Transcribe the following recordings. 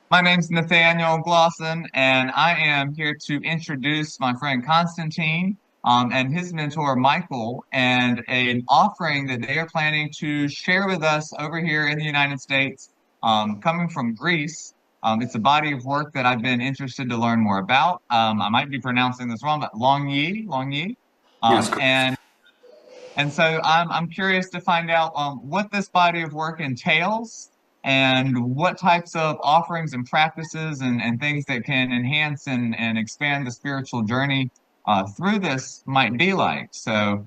My name's Nathaniel Glosson, and I am here to introduce my friend Constantine and his mentor Michael, and an offering that they are planning to share with us over here in the United States, coming from Greece. It's a body of work that I've been interested to learn more about. I might be pronouncing this wrong, but Long Yi. Yes, Um, correct. and and so I'm curious to find out what this body of work entails and what types of offerings and practices and things that can enhance and expand the spiritual journey through this might be like. So,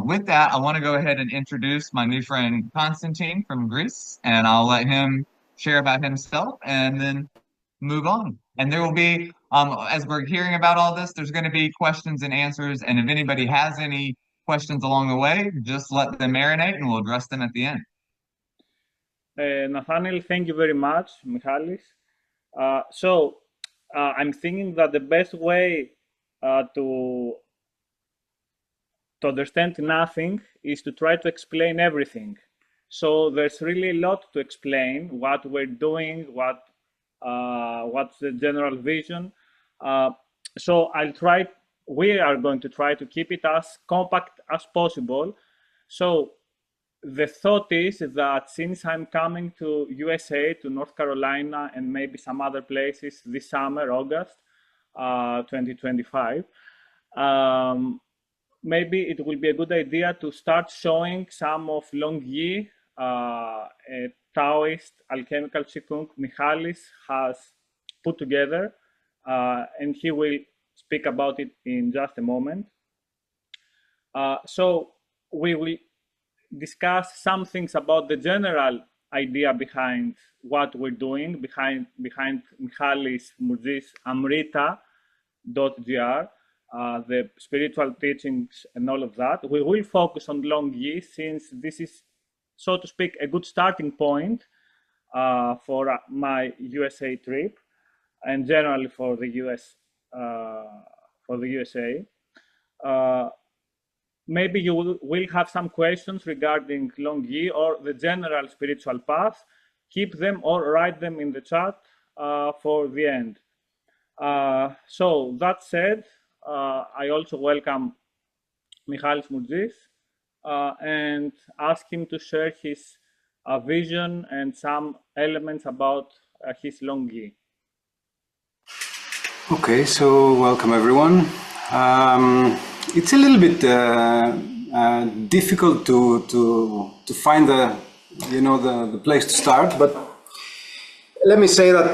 with that, I want to go ahead and introduce my new friend Constantine from Greece, and I'll let him share about himself and then move on. And there will be, as we're hearing about all this, there's going to be questions and answers. And if anybody has any questions along the way, just let them marinate and we'll address them at the end. Nathaniel, thank you very much, Michalis. I'm thinking that the best way to understand nothing is to try to explain everything. So there's really a lot to explain what we're doing, what's the general vision. Uh, so I'll try. We are going to try to keep it as compact as possible. So the thought is that since I'm coming to USA, to North Carolina, and maybe some other places this summer, August 2025, um, maybe it will be a good idea to start showing some of Long Yi, a Taoist alchemical Qigong Michalis has put together, and he will speak about it in just a moment. So we will discuss some things about the general idea behind what we're doing, behind Michalis Mourdzis Amrita.gr, the spiritual teachings and all of that. We will focus on Long Yi since this is, so to speak, a good starting point for my USA trip and generally for the USA. Uh, Maybe you will have some questions regarding Long Yi or the general spiritual path. Keep them or write them in the chat for the end. So that said, I also welcome Michalis Mourdzis and ask him to share his vision and some elements about his Long Yi. Okay, so welcome everyone. It's a little bit difficult to find the place to start, but let me say that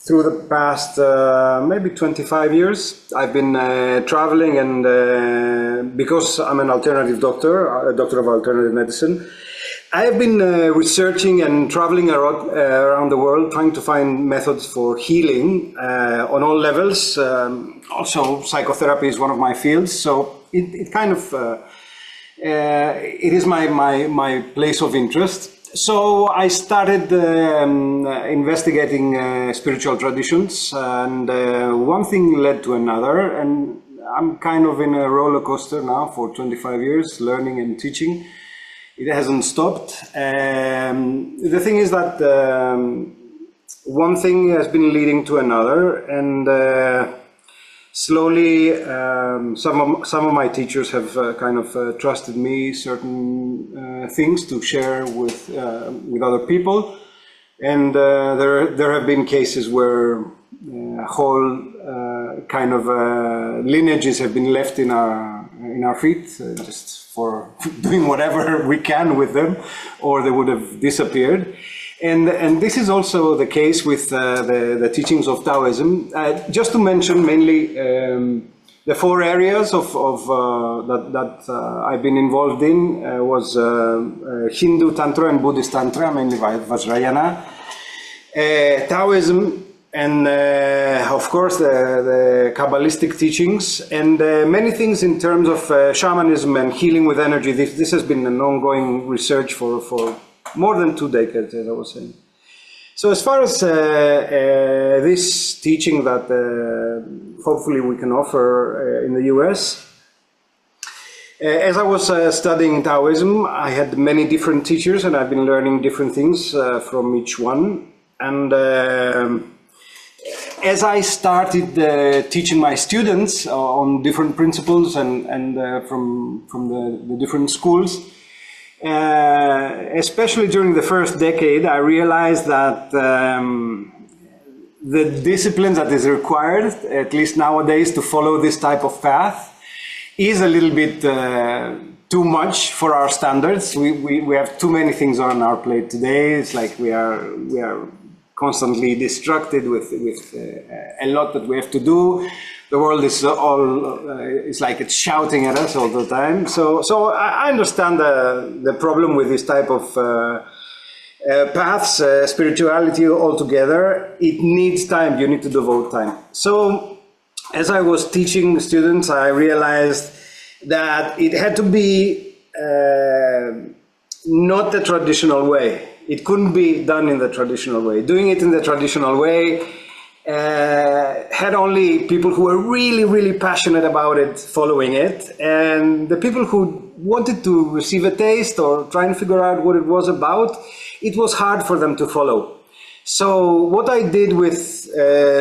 through the past maybe 25 years, I've been traveling, and because I'm an alternative doctor, a doctor of alternative medicine, I have been researching and traveling around the world, trying to find methods for healing on all levels. Also, psychotherapy is one of my fields, so it kind of it is my place of interest. So I started investigating spiritual traditions, and one thing led to another, and I'm kind of in a roller coaster now for 25 years, learning and teaching. It hasn't stopped. The thing is that one thing has been leading to another, and slowly some of my teachers have kind of trusted me certain things to share with other people, and there have been cases where whole kind of lineages have been left in our feet, just for doing whatever we can with them, or they would have disappeared. And this is also the case with the teachings of Taoism. Just to mention mainly the four areas that I've been involved in was Hindu Tantra and Buddhist Tantra, mainly Vajrayana, Taoism, and of course the Kabbalistic teachings, and many things in terms of shamanism and healing with energy. This has been an ongoing research for more than 2 decades, as I was saying. So as far as this teaching that hopefully we can offer in the US, As I was studying Taoism, I had many different teachers, and I've been learning different things from each one. And as I started teaching my students on different principles and from the different schools, especially during the first decade, I realized that the discipline that is required, at least nowadays, to follow this type of path is a little bit too much for our standards. We have too many things on our plate today. It's like we are constantly distracted with a lot that we have to do. The world is it's like it's shouting at us all the time. So I understand the problem with this type of paths, spirituality altogether. It needs time. You need to devote time. So as I was teaching students, I realized that it had to be not the traditional way. It couldn't be done in the traditional way. Doing it in the traditional way had only people who were really, really passionate about it following it, and the people who wanted to receive a taste or try and figure out what it was about, it was hard for them to follow. So what I did with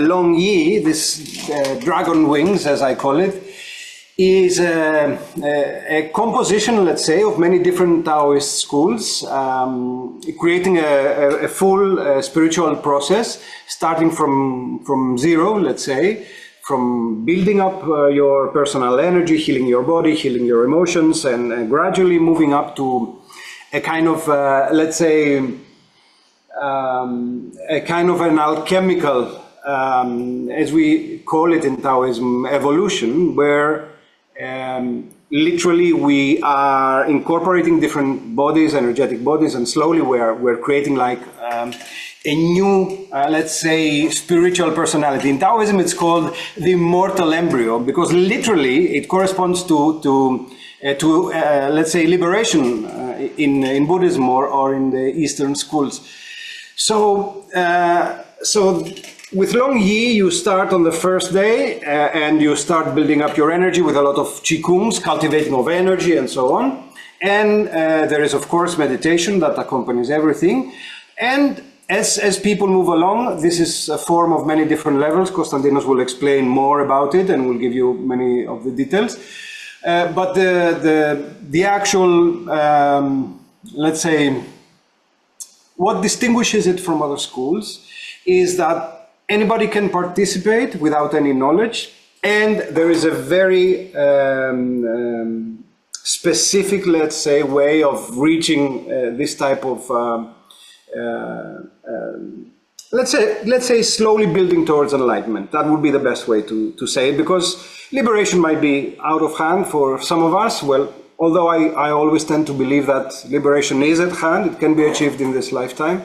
Long Yi, this dragon wings as I call it, is a composition, let's say, of many different Taoist schools, creating a full spiritual process, starting from zero, let's say, from building up your personal energy, healing your body, healing your emotions, and gradually moving up to a kind of, let's say, a kind of an alchemical, as we call it in Taoism, evolution, where literally we are incorporating different bodies, energetic bodies, and slowly we're creating like a new, let's say, spiritual personality. In Taoism, it's called the immortal embryo, because literally it corresponds to let's say, liberation in Buddhism or in the Eastern schools. So with Long Yi, you start on the first day and you start building up your energy with a lot of Qigongs, cultivating of energy and so on. And there is, of course, meditation that accompanies everything. And as people move along, this is a form of many different levels. Konstantinos will explain more about it and will give you many of the details. But the actual, let's say, what distinguishes it from other schools is that anybody can participate without any knowledge, and there is a very specific, let's say, way of reaching this type of, let's say, slowly building towards enlightenment. That would be the best way to say it, because liberation might be out of hand for some of us. Well, although I always tend to believe that liberation is at hand, it can be achieved in this lifetime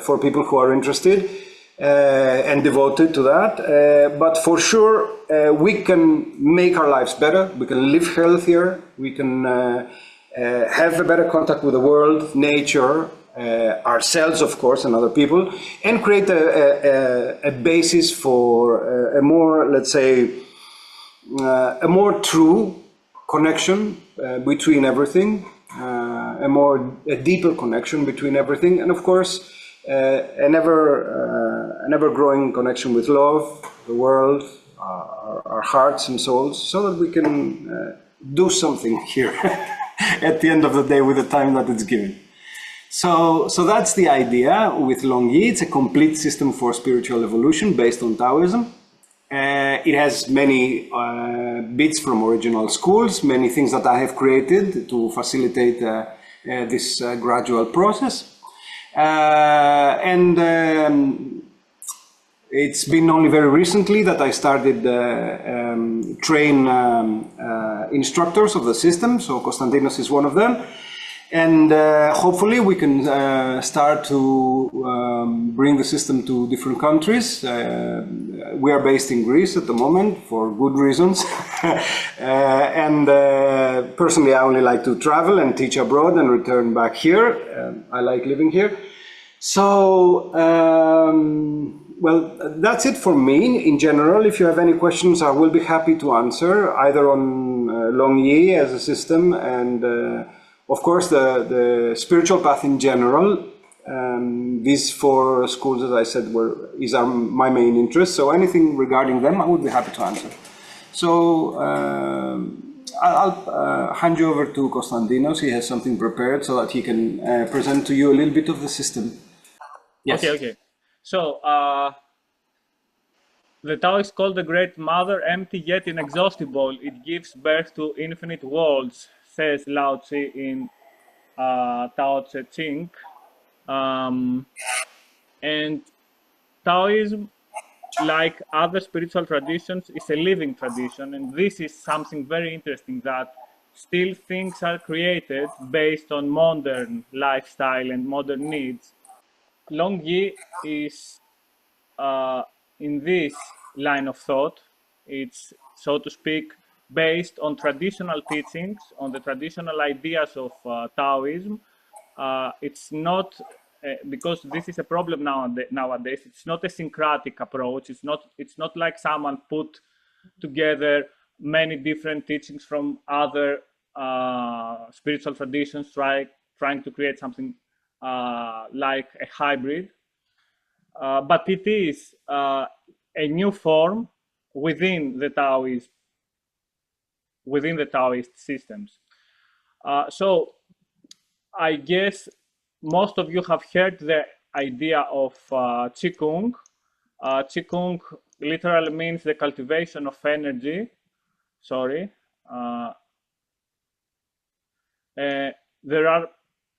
for people who are interested and devoted to that. But for sure, we can make our lives better, we can live healthier, we can have a better contact with the world, nature, ourselves, of course, and other people, and create a basis for a more, let's say, a more true connection between everything, a deeper connection between everything, and of course an ever growing connection with love, the world, our hearts and souls, so that we can do something here at the end of the day with the time that it's given. So that's the idea with Long Yi. It's a complete system for spiritual evolution based on Taoism. It has many bits from original schools, many things that I have created to facilitate this gradual process. It's been only very recently that I started train instructors of the system, so Konstantinos is one of them. And hopefully we can start to bring the system to different countries. We are based in Greece at the moment for good reasons. Personally, I only like to travel and teach abroad and return back here. I like living here. So Well, that's it for me. In general, if you have any questions, I will be happy to answer either on Longyi as a system and, of course, the spiritual path in general. These four schools, as I said, are my main interest. So anything regarding them, I would be happy to answer. So I'll hand you over to Konstantinos. He has something prepared so that he can present to you a little bit of the system. Yes. Okay. So the Tao is called the Great Mother, empty yet inexhaustible. It gives birth to infinite worlds, says Lao Tzu in Tao Te Ching. And Taoism, like other spiritual traditions, is a living tradition. And this is something very interesting, that still things are created based on modern lifestyle and modern needs. Longyi is in this line of thought. It's, so to speak, based on traditional teachings, on the traditional ideas of Taoism. It's not, because this is a problem nowadays, it's not a syncretic approach. It's not like someone put together many different teachings from other spiritual traditions, trying to create something like a hybrid. But it is a new form within the Taoist systems. So I guess most of you have heard the idea of Qigong. Qigong literally means the cultivation of energy. Sorry. There are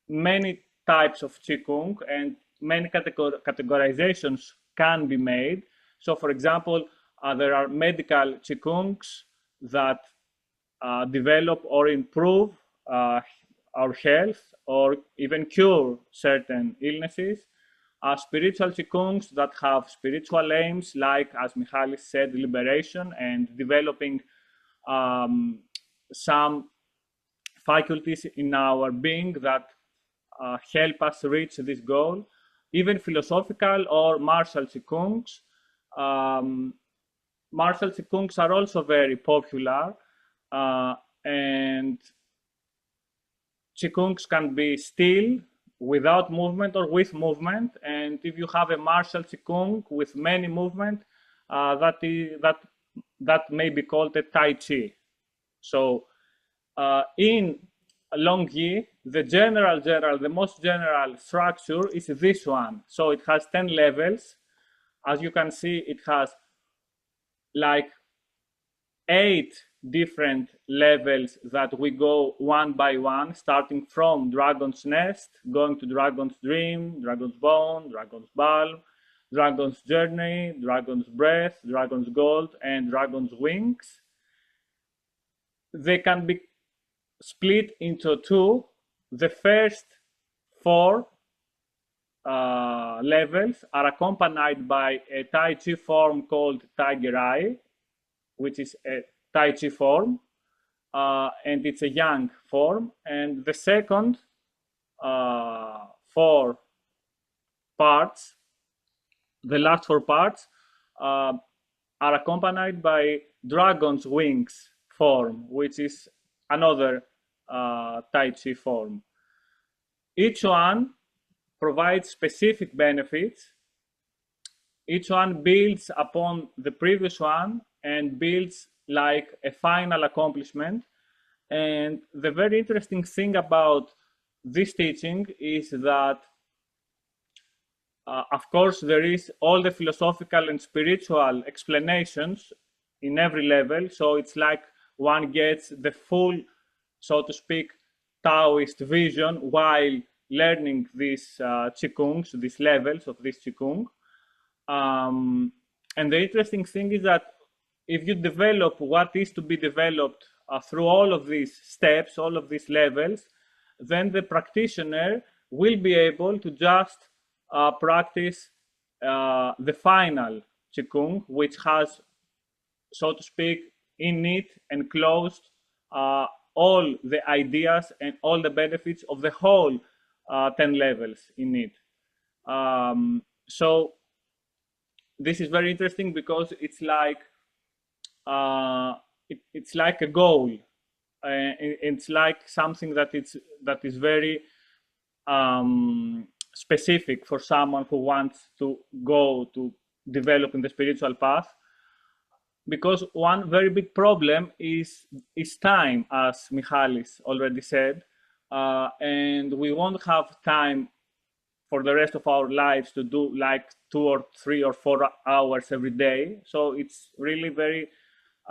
many types of Qigong, and many categorizations can be made. So, for example, there are medical Qigongs that develop or improve our health, or even cure certain illnesses. Spiritual Qigongs that have spiritual aims, like, as Michalis said, liberation and developing some faculties in our being that help us reach this goal. Even philosophical or martial Qigongs. Martial Qigongs are also very popular, and Qigongs can be still, without movement, or with movement. And if you have a martial Qigong with many movement, that may be called a Tai Chi. So in Longyi, the most general structure is this one. So it has 10 levels. As you can see, it has like 8 different levels that we go one by one, starting from Dragon's Nest, going to Dragon's Dream, Dragon's Bone, Dragon's Bulb, Dragon's Journey, Dragon's Breath, Dragon's Gold, and Dragon's Wings. They can be split into 2. The first 4 levels are accompanied by a Tai Chi form called Tiger Eye, which is a Tai Chi form, and it's a Yang form. And the second 4 parts, the last 4 parts, are accompanied by Dragon's Wings form, which is another Tai Chi form. Each one provides specific benefits. Each one builds upon the previous one and builds like a final accomplishment. And the very interesting thing about this teaching is that, of course, there is all the philosophical and spiritual explanations in every level. So it's like one gets the full, so to speak, Taoist vision while learning these Qigongs, these levels of this Qigong. And the interesting thing is that if you develop what is to be developed through all of these steps, all of these levels, then the practitioner will be able to just practice the final Qigong, which has, so to speak, in it enclosed all the ideas and all the benefits of the whole 10 levels in it. So this is very interesting because it's like it's like a goal. It's like something that is very specific for someone who wants to go to develop in the spiritual path. Because one very big problem is time, as Michalis already said, and we won't have time for the rest of our lives to do like 2 or 3 or 4 hours every day. So it's really very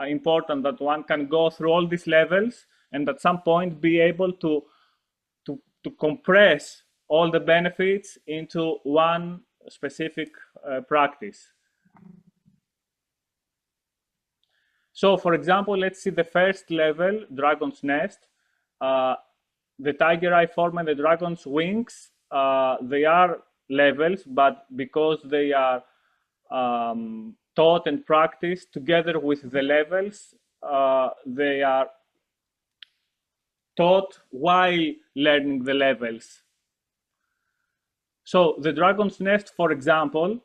important that one can go through all these levels and at some point be able to compress all the benefits into one specific practice. So for example, let's see the first level, Dragon's Nest. The tiger eye form and the dragon's wings, they are levels, but because they are taught and practiced together with the levels, they are taught while learning the levels. So the Dragon's Nest, for example,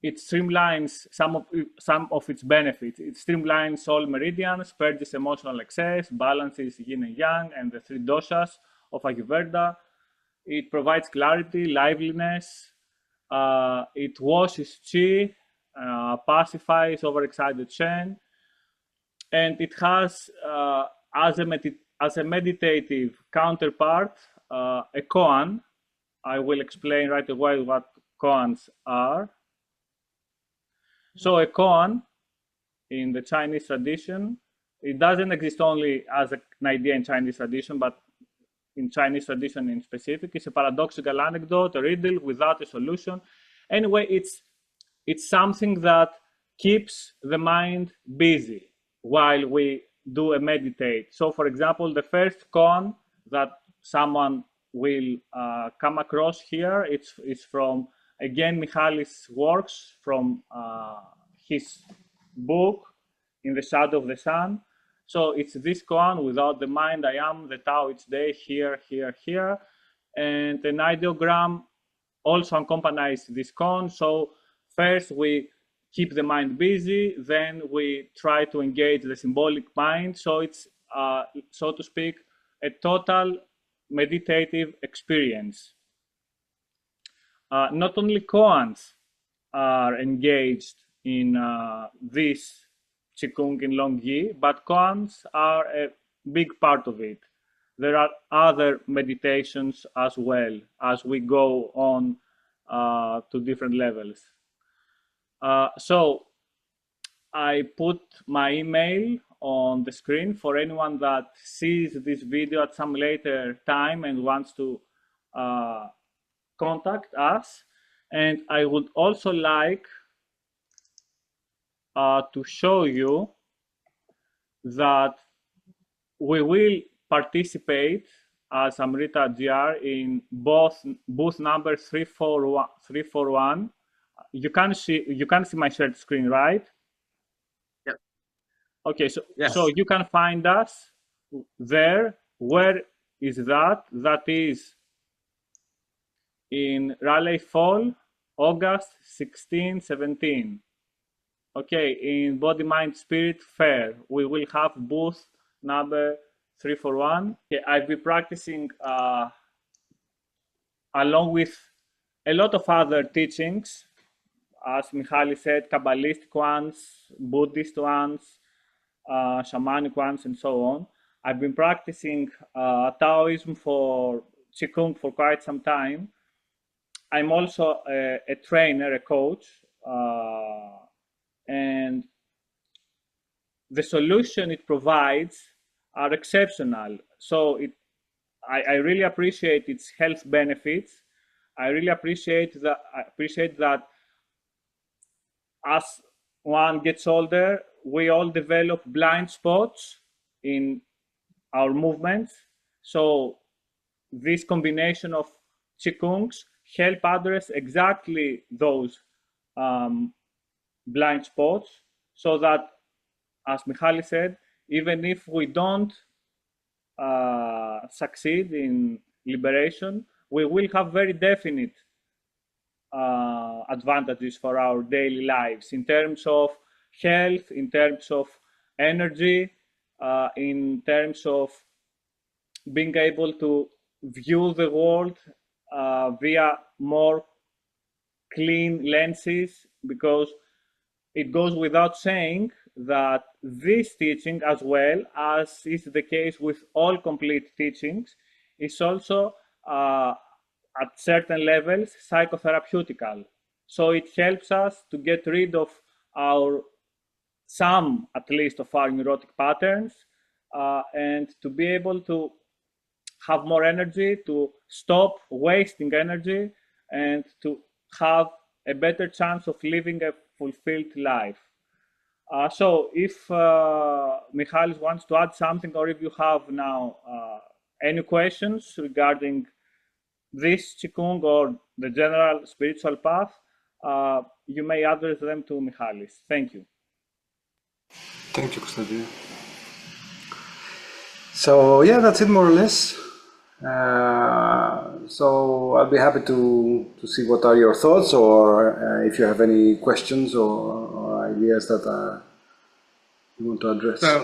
it streamlines some of its benefits. It streamlines all meridians, purges emotional excess, balances yin and yang and the 3 doshas of Ayurveda. It provides clarity, liveliness. It washes chi, pacifies overexcited Shen, and it has as a meditative counterpart a koan. I will explain right away what koans are. So a koan in the Chinese tradition, it doesn't exist only as an idea in Chinese tradition, but in Chinese tradition in specific, it's a paradoxical anecdote, a riddle without a solution. Anyway, it's something that keeps the mind busy while we do a meditate. So for example, the first koan that someone will come across here, it's from, again, Michalis' works from his book, In the Shadow of the Sun. So it's this koan, without the mind, I am the Tao each day, here, here, here. And an ideogram also accompanies this koan. So first we keep the mind busy, then we try to engage the symbolic mind. So it's, so to speak, a total meditative experience. Not only koans are engaged in this Qigong in Long Yi, but koans are a big part of it. There are other meditations as well as we go on to different levels. So I put my email on the screen for anyone that sees this video at some later time and wants to contact us. And I would also like to show you that we will participate as Amrita GR in both booth number 341. You can see my shared screen, right? Yep. Okay, so yes. So you can find us there. Where is that? That is in Raleigh Fall, August 16, 17. Okay, in Body, Mind, Spirit Fair, we will have booth number 341. Okay, I've been practicing along with a lot of other teachings, as Michalis said, Kabbalistic ones, Buddhist ones, shamanic ones, and so on. I've been practicing Taoism for Qigong for quite some time. I'm also a trainer, a coach, and the solution it provides are exceptional. So I really appreciate its health benefits. I really appreciate that as one gets older, we all develop blind spots in our movements. So this combination of Qigongs help address exactly those blind spots, so that, as Michalis said, even if we don't succeed in liberation, we will have very definite advantages for our daily lives in terms of health, in terms of energy, in terms of being able to view the world via more clean lenses, because it goes without saying that this teaching, as well as is the case with all complete teachings, is also at certain levels psychotherapeutical. So it helps us to get rid of some at least of our neurotic patterns, and to be able to have more energy, to stop wasting energy, and to have a better chance of living a fulfilled life. So if Michalis wants to add something, or if you have now any questions regarding this Qigong or the general spiritual path, you may address them to Michalis. Thank you. Thank you, Konstantinos. So yeah, that's it more or less. So I'll be happy to see what are your thoughts, or if you have any questions or ideas that you want to address. So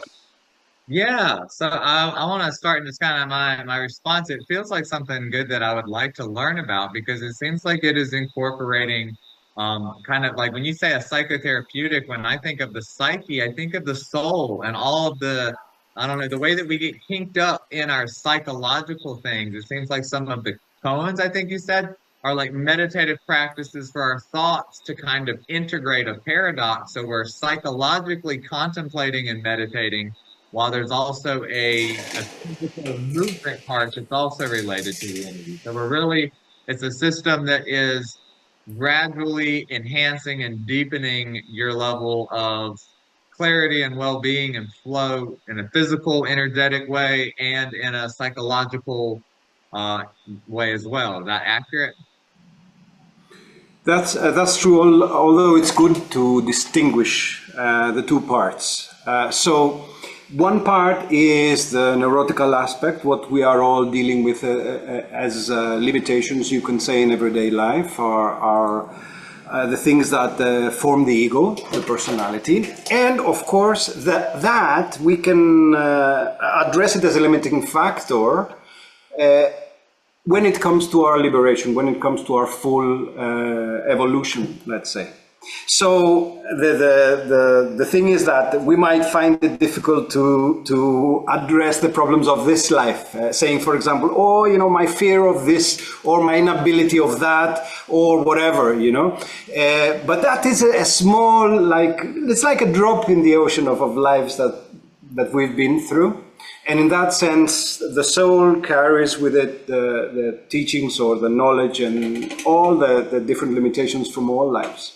I want to start just kind of my response. It feels like something good that I would like to learn about, because it seems like it is incorporating kind of like when you say a psychotherapeutic, when I think of the psyche, I think of the soul and all of the, I don't know, the way that we get kinked up in our psychological things. It seems like some of the koans, I think you said, are like meditative practices for our thoughts to kind of integrate a paradox. So we're psychologically contemplating and meditating, while there's also a physical movement part that's also related to the energy. So it's a system that is gradually enhancing and deepening your level of clarity and well-being and flow in a physical, energetic way, and in a psychological way as well. Is that accurate? That's true, although it's good to distinguish the two parts. So one part is the neurotical aspect, what we are all dealing with as limitations, you can say, in everyday life, are the things that form the ego, the personality. And of course, that we can address it as a limiting factor when it comes to our liberation, when it comes to our full evolution, let's say. So the thing is that we might find it difficult to address the problems of this life, saying, for example, oh, you know, my fear of this, or my inability of that, or whatever, you know. But that is a small, it's like a drop in the ocean of lives that we've been through. And in that sense, the soul carries with it the teachings or the knowledge and all the different limitations from all lives.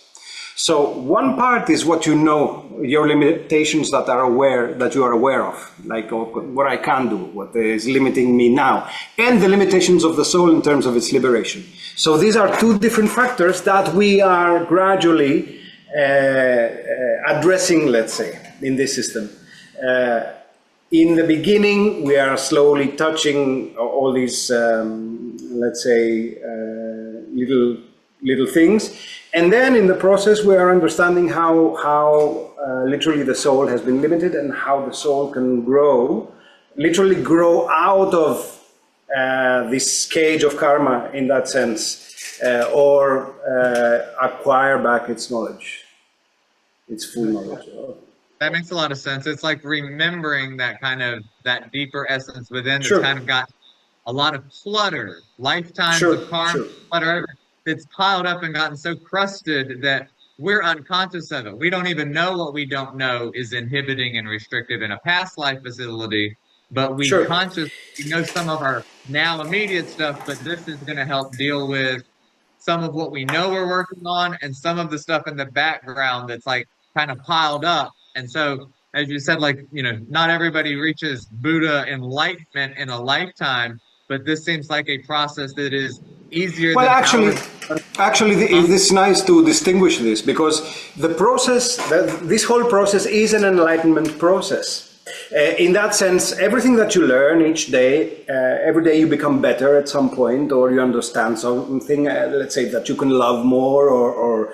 So one part is what you know, your limitations that you are aware of, like what I can do, what is limiting me now, and the limitations of the soul in terms of its liberation. So these are two different factors that we are gradually addressing, let's say, in this system. In the beginning, we are slowly touching all these, let's say, little things. And then in the process, we are understanding how literally the soul has been limited, and how the soul can literally grow out of this cage of karma, in that sense, or acquire back its knowledge, its full knowledge. That makes a lot of sense. It's like remembering that deeper essence within that's kind of got a lot of clutter, lifetimes of karma, clutter, that's piled up and gotten so crusted that we're unconscious of it. We don't even know what we don't know is inhibiting and restrictive in a past life facility, but we consciously know some of our now immediate stuff, but this is going to help deal with some of what we know we're working on, and some of the stuff in the background that's like kind of piled up. And so, as you said, like, you know, not everybody reaches Buddha enlightenment in a lifetime, but this seems like a process that is easier. Well, actually, it's nice to distinguish this, because the process, this whole process is an enlightenment process. In that sense, everything that you learn each day, every day you become better at some point, or you understand something. Let's say that you can love more, or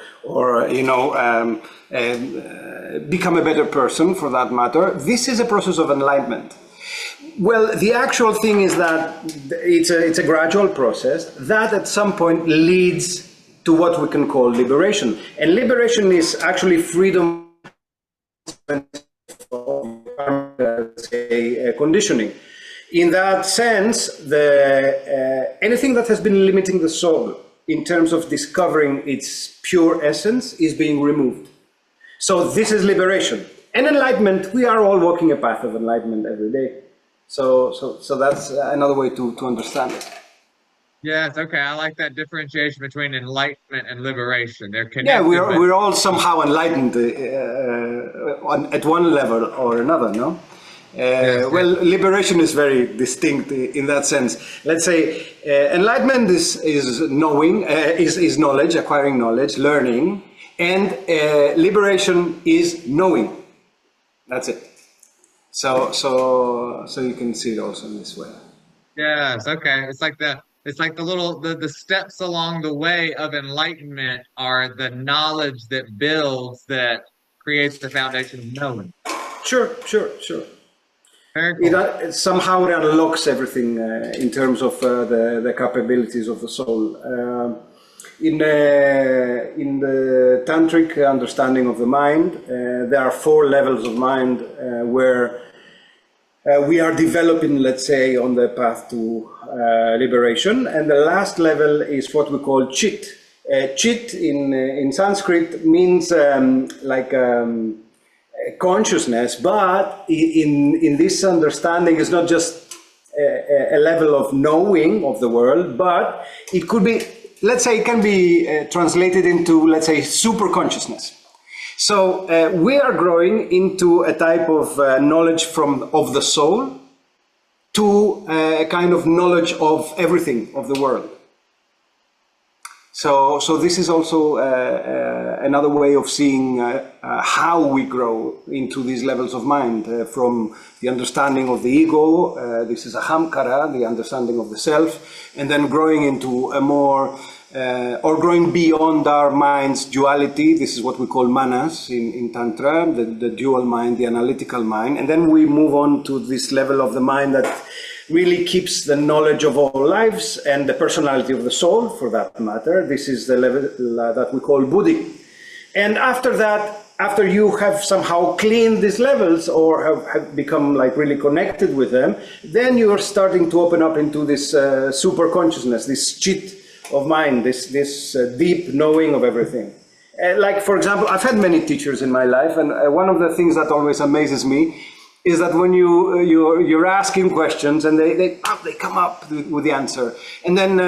become a better person, for that matter. This is a process of enlightenment. Well, the actual thing is that it's a gradual process that at some point leads to what we can call liberation. And liberation is actually freedom of conditioning. In that sense, anything that has been limiting the soul in terms of discovering its pure essence is being removed. So this is liberation. And enlightenment, we are all walking a path of enlightenment every day. So that's another way to understand it. Yes, okay. I like that differentiation between enlightenment and liberation. They're connected. Yeah, we're all somehow enlightened at one level or another, no? Well, liberation is very distinct in that sense. Let's say enlightenment is knowing, is knowledge, acquiring knowledge, learning, and liberation is knowing. That's it. So you can see it also in this way. Yes, okay. It's like the steps along the way of enlightenment are the knowledge that builds, that creates the foundation of knowing. Sure. Very cool. Somehow it unlocks everything in terms of the capabilities of the soul. In the tantric understanding of the mind, there are 4 levels of mind where we are developing, let's say, on the path to liberation. And the last level is what we call chit. Chit in Sanskrit means consciousness, but in this understanding is not just a level of knowing of the world, but it could be, let's say, it can be translated into, let's say, super consciousness. So we are growing into a type of knowledge of the soul to a kind of knowledge of everything of the world. So this is also another way of seeing how we grow into these levels of mind, from the understanding of the ego, this is ahamkara, the understanding of the self, and then growing into a more or growing beyond our mind's duality. This is what we call manas in Tantra, the dual mind, the analytical mind. And then we move on to this level of the mind that really keeps the knowledge of all lives and the personality of the soul, for that matter. This is the level that we call buddhi. And after that, after you have somehow cleaned these levels or have become like really connected with them, then you are starting to open up into this super consciousness, this chit of mind, this deep knowing of everything. Like, for example, I've had many teachers in my life, and one of the things that always amazes me is that when you're asking questions and they come up with the answer, and then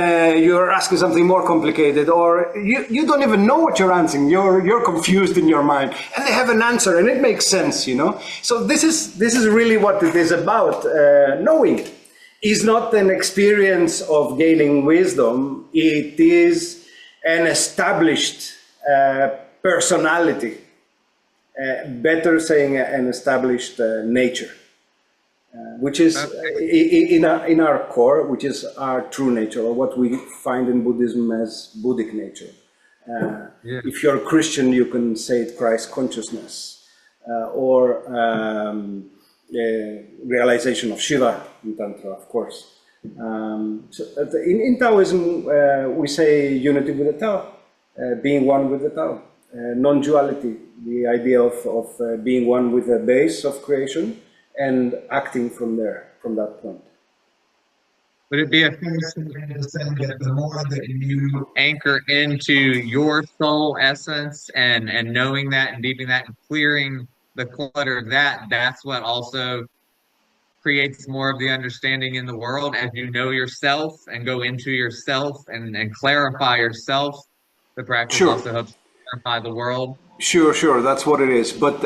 you're asking something more complicated, or you don't even know what you're answering. You're confused in your mind, and they have an answer, and it makes sense, you know. So this is really what it is about. Knowing is not an experience of gaining wisdom. It is an established personality. Better saying an established nature, which is in our core, which is our true nature, or what we find in Buddhism as Buddhic nature. If you're a Christian, you can say it Christ consciousness, or realization of Shiva in Tantra, of course. So in Taoism, we say unity with the Tao, being one with the Tao. Non-duality, the idea of being one with the base of creation and acting from there, from that point. Would it be a fair statement to say that the more that you anchor into your soul essence and knowing that and deepening that and clearing the clutter of that, that's what also creates more of the understanding in the world as you know yourself and go into yourself and clarify yourself? The practice also helps clarify the world. Sure, sure, that's what it is. But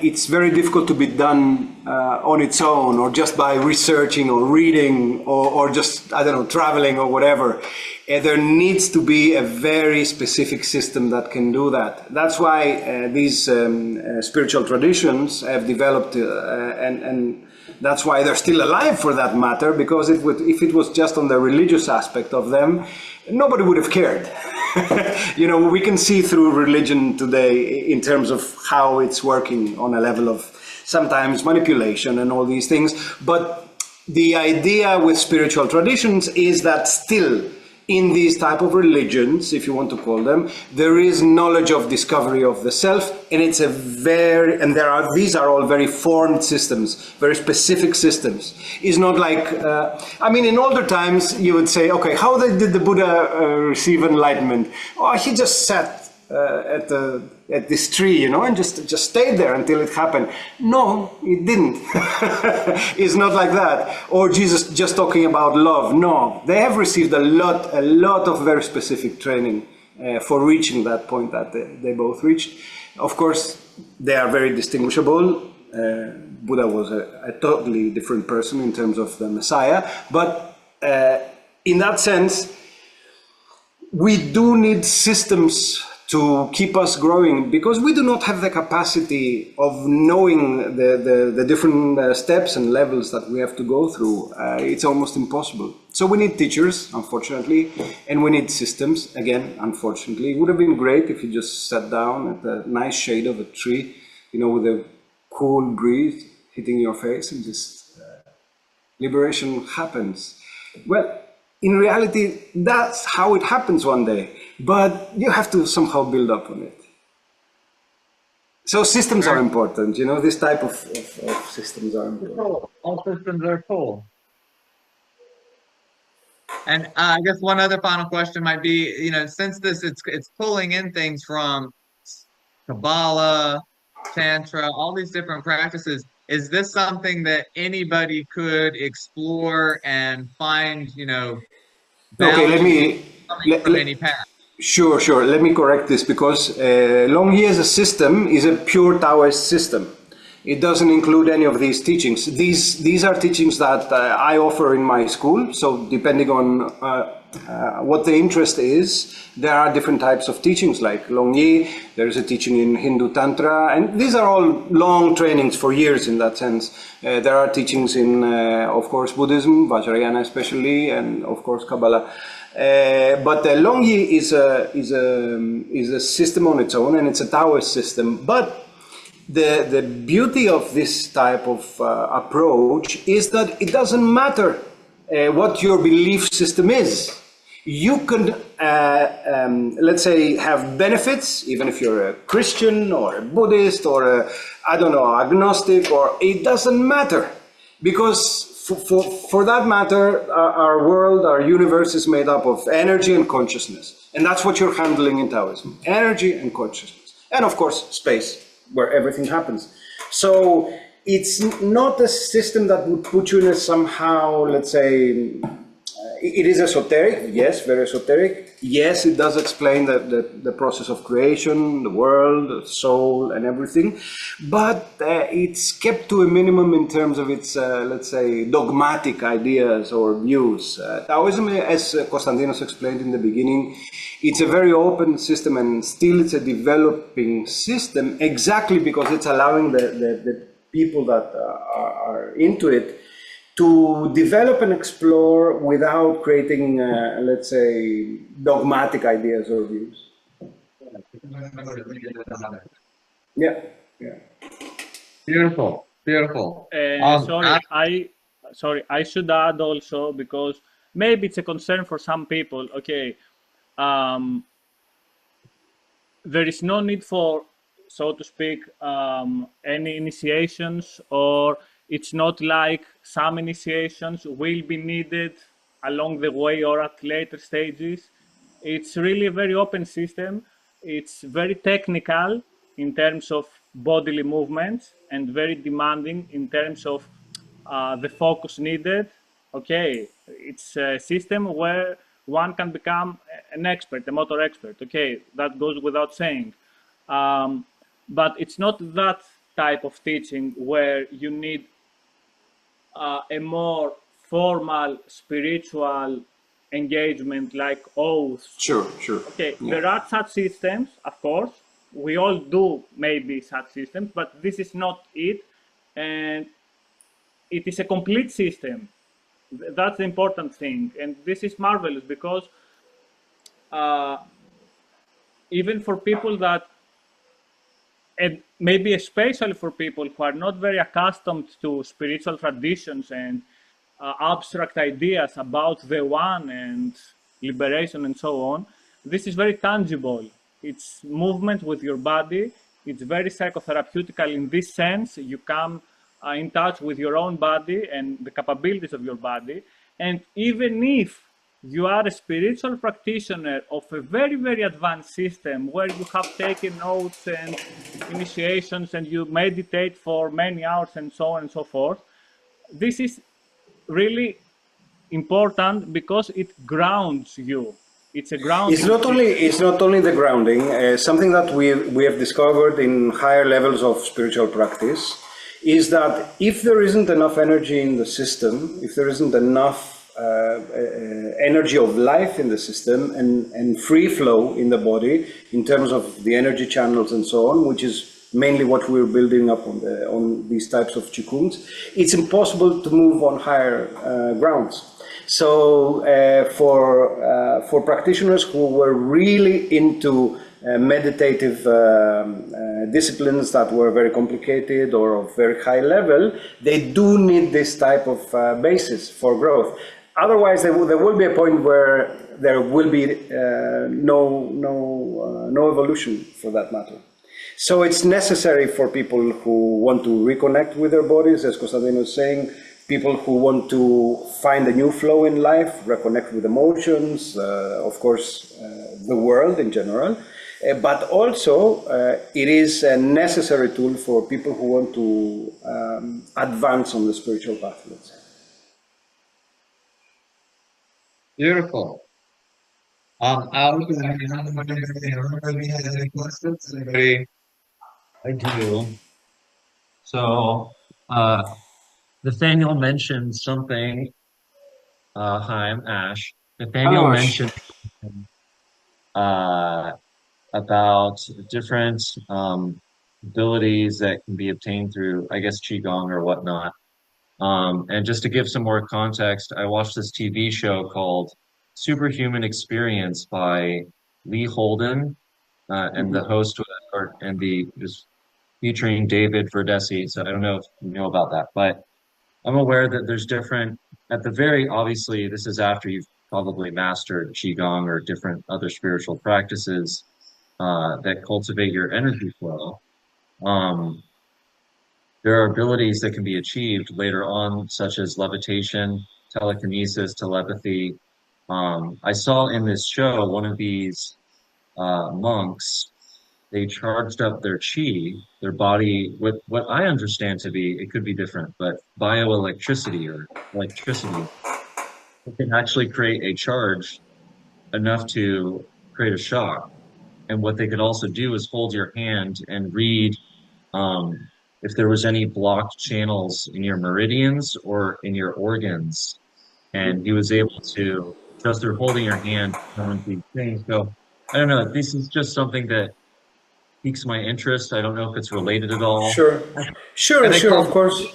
it's very difficult to be done on its own, or just by researching or reading, or just, I don't know, traveling or whatever. There needs to be a very specific system that can do that. That's why these spiritual traditions have developed, and that's why they're still alive for that matter, because if it was just on the religious aspect of them, nobody would have cared. You know, we can see through religion today in terms of how it's working on a level of sometimes manipulation and all these things. But the idea with spiritual traditions is that still in these type of religions, if you want to call them, there is knowledge of discovery of the self, and it's these are all very formed systems, very specific systems. It's not like, in older times you would say, okay, how did the Buddha receive enlightenment? Oh, he just sat at this tree, and just stayed there until it happened. No, it didn't. It's not like that. Or Jesus just talking about love. No, they have received a lot of very specific training for reaching that point that they both reached. Of course, they are very distinguishable. Buddha was a totally different person in terms of the Messiah, but in that sense, we do need systems to keep us growing, because we do not have the capacity of knowing the different steps and levels that we have to go through. It's almost impossible. So we need teachers, unfortunately, and we need systems, again, unfortunately. It would have been great if you just sat down at the nice shade of a tree, with a cool breeze hitting your face, and just liberation happens. Well, in reality, that's how it happens one day. But you have to somehow build up on it. So systems are important, this type of systems are important. Cool. All systems are cool. And I guess one other final question might be, since it's pulling in things from Kabbalah, Tantra, all these different practices, is this something that anybody could explore and find, Okay, from any path? Sure. Let me correct this, because Longyi as a system is a pure Taoist system. It doesn't include any of these teachings. These are teachings that I offer in my school. So depending on what the interest is, there are different types of teachings like Longyi. There's a teaching in Hindu Tantra, and these are all long trainings for years in that sense. There are teachings in, of course, Buddhism, Vajrayana especially, and of course Kabbalah. But Longyi is a system on its own, and it's a Taoist system. But the beauty of this type of approach is that it doesn't matter what your belief system is. You can, let's say, have benefits, even if you're a Christian or a Buddhist or agnostic, or it doesn't matter, because for that matter, our world, our universe is made up of energy and consciousness. And that's what you're handling in Taoism, energy and consciousness. And of course, space, where everything happens. So it's not a system that would put you in a somehow, let's say, it is esoteric, yes, very esoteric. Yes, it does explain the process of creation, the world, the soul, and everything. But it's kept to a minimum in terms of its, let's say, dogmatic ideas or views. Taoism, as Konstantinos explained in the beginning, it's a very open system, and still it's a developing system, exactly because it's allowing the people that are into it to develop and explore without creating, let's say, dogmatic ideas or views. Yeah. Beautiful. I should add also, because maybe it's a concern for some people. Okay, there is no need for, so to speak, any initiations, or it's not like some initiations will be needed along the way or at later stages. It's really a very open system. It's very technical in terms of bodily movements, and very demanding in terms of the focus needed. Okay, it's a system where one can become an expert, a motor expert. Okay, that goes without saying. But it's not that type of teaching where you need a more formal spiritual engagement like oaths. Sure, sure. Okay, Yeah. there are such systems, of course. We all do maybe such systems, but this is not it. And it is a complete system. That's the important thing. And this is marvelous because even for people that, and maybe especially for people who are not very accustomed to spiritual traditions and abstract ideas about the one and liberation and so on, this is very tangible. It's movement with your body. It's very psychotherapeutical in this sense. You come in touch with your own body and the capabilities of your body. And even if you are a spiritual practitioner of a very, very advanced system where you have taken notes and initiations and you meditate for many hours and so on and so forth, this is really important because it grounds you. It's a grounding. It's not only the grounding. Something that we have discovered in higher levels of spiritual practice is that if there isn't enough energy in the system, if there isn't enough energy of life in the system and free flow in the body in terms of the energy channels and so on, which is mainly what we're building up on these types of Qigongs, it's impossible to move on higher grounds. So for practitioners who were really into meditative disciplines that were very complicated or of very high level, they do need this type of basis for growth. Otherwise, there will be a point where there will be no evolution for that matter. So it's necessary for people who want to reconnect with their bodies, as Konstantinos is saying, people who want to find a new flow in life, reconnect with emotions, of course, the world in general. But also, it is a necessary tool for people who want to advance on the spiritual path, let's say. Beautiful. Alex, we had any questions? Anybody? I do. So, Nathaniel mentioned something. Hi, I'm Ash. Nathaniel Hello, Ash. mentioned about different abilities that can be obtained through, I guess, Qigong or whatnot. And just to give some more context, I watched this TV show called Superhuman Experience by Lee Holden, and the host was featuring David Verdesi. So I don't know if you know about that, but I'm aware that there's different, obviously, this is after you've probably mastered Qigong or different other spiritual practices that cultivate your energy flow. There are abilities that can be achieved later on, such as levitation, telekinesis, telepathy. I saw in this show one of these monks, they charged up their chi, their body, with what I understand to be, it could be different, but bioelectricity or electricity. It can actually create a charge enough to create a shock. And what they could also do is hold your hand and read if there was any blocked channels in your meridians or in your organs. And he was able to, just through holding your hand, on these things. So I don't know, this is just something that piques my interest. I don't know if it's related at all. Sure, of course.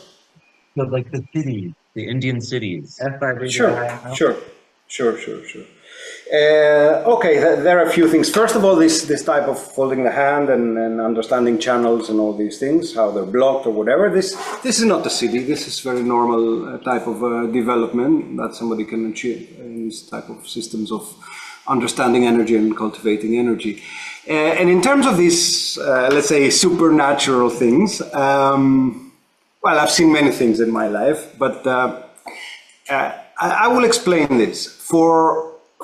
Like the cities, the Indian cities. Sure. Okay, there are a few things. First of all, this type of holding the hand and understanding channels and all these things, how they're blocked or whatever. This is not the city. This is very normal type of development that somebody can achieve in this type of systems of understanding energy and cultivating energy. And in terms of these, let's say, supernatural things, well, I've seen many things in my life, but I will explain this.